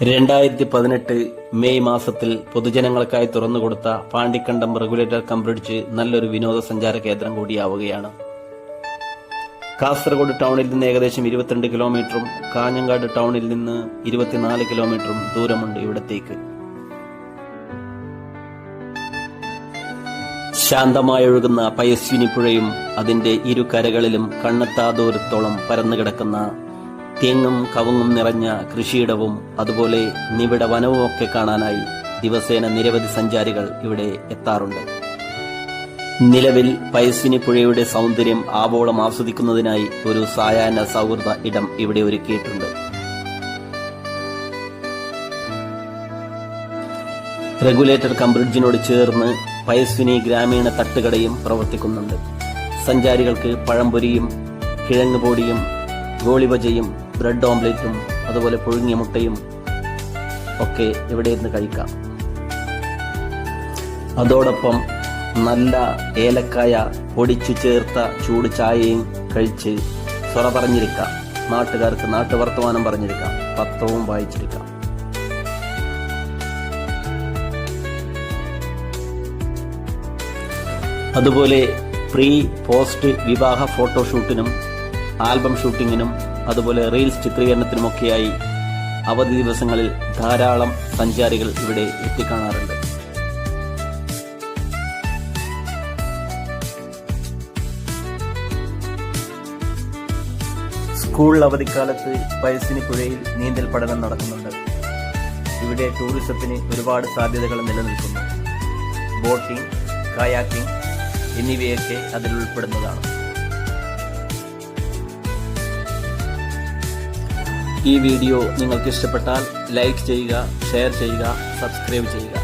2018 May മാസത്തിൽ പൊതുജനങ്ങൾക്കായി തുറന്നുകൊടുത്ത പാണ്ടിക്കണ്ടം regulator cum bridge നല്ലൊരു വിനോദസഞ്ചാര കേന്ദ്രം കൂടിയാവുകയാണ്. കാസർഗോഡ് ടൗണിൽ നിന്ന് ഏകദേശം 22 കിലോമീറ്ററും കാഞ്ഞങ്ങാട് ടൗണിൽ നിന്ന് 24 കിലോമീറ്ററും ദൂരമുണ്ട് ഇവിടത്തേക്ക്. ശാന്തമായി ഒഴുകുന്ന പയസ്വിനി പുഴയും അതിന്റെ ഇരുകരകളിലും കണ്ണെത്താ ദൂരത്തോളം പരന്നുകിടക്കുന്ന തെങ്ങും കവുങ്ങും നിറഞ്ഞ കൃഷിയിടവും അതുപോലെ നിബിഡ വനവുമൊക്കെ കാണാനായി ദിവസേന നിരവധി സഞ്ചാരികൾ ഇവിടെ എത്താറുണ്ട്. നിലവിൽ പയസ്വിനി പുഴയുടെ സൗന്ദര്യം ആവോളം ആസ്വദിക്കുന്നതിനായി ഒരു സായാഹ്ന സൗഹൃദ ഇടം ഇവിടെ ഒരുക്കിയിട്ടുണ്ട്. റെഗുലേറ്റർ കം ബ്രിഡ്ജിനോട് ചേർന്ന് പയസ്വിനി ഗ്രാമീണ തട്ടുകടയും പ്രവർത്തിക്കുന്നുണ്ട്. സഞ്ചാരികൾക്ക് പഴംപൊരിയും കിഴങ്ങ് പൊടിയും ഗോളിബജയും ബ്രെഡ് ഓംലെറ്റും അതുപോലെ പുഴുങ്ങിയ മുട്ടയും ഒക്കെ ഇവിടെ ഇരുന്ന് കഴിക്കാം. അതോടൊപ്പം നല്ല ഏലക്കായ പൊടിച്ചു ചേർത്ത ചൂട് ചായയും കഴിച്ച് സ്വറ പറഞ്ഞിരിക്കാം. നാട്ടുകാർക്ക് നാട്ടുവർത്തമാനം പറഞ്ഞിരിക്കാം, പത്രവും വായിച്ചിരിക്കാം. അതുപോലെ പ്രീ പോസ്റ്റ് വിവാഹ ഫോട്ടോഷൂട്ടിനും ആൽബം ഷൂട്ടിങ്ങിനും അതുപോലെ റീൽസ് ചിത്രീകരണത്തിനുമൊക്കെയായി അവധി ദിവസങ്ങളിൽ ധാരാളം സഞ്ചാരികൾ ഇവിടെ എത്തിക്കാണാറുണ്ട്. സ്കൂൾ അവധിക്കാലത്ത് പയസ്വിനി പുഴയിൽ നീന്തൽ പഠനം നടക്കുന്നുണ്ട്. ഇവിടെ ടൂറിസത്തിന് ഒരുപാട് സാധ്യതകൾ നിലനിൽക്കുന്നു. ബോട്ടിംഗ്, കയാക്കിംഗ് എന്നിവയൊക്കെ അതിൽ ഉൾപ്പെടുന്നതാണ്. ഈ വീഡിയോ നിങ്ങൾക്ക് ഇഷ്ടപ്പെട്ടാൽ ലൈക്ക് ചെയ്യുക, ഷെയർ ചെയ്യുക, സബ്സ്ക്രൈബ് ചെയ്യുക.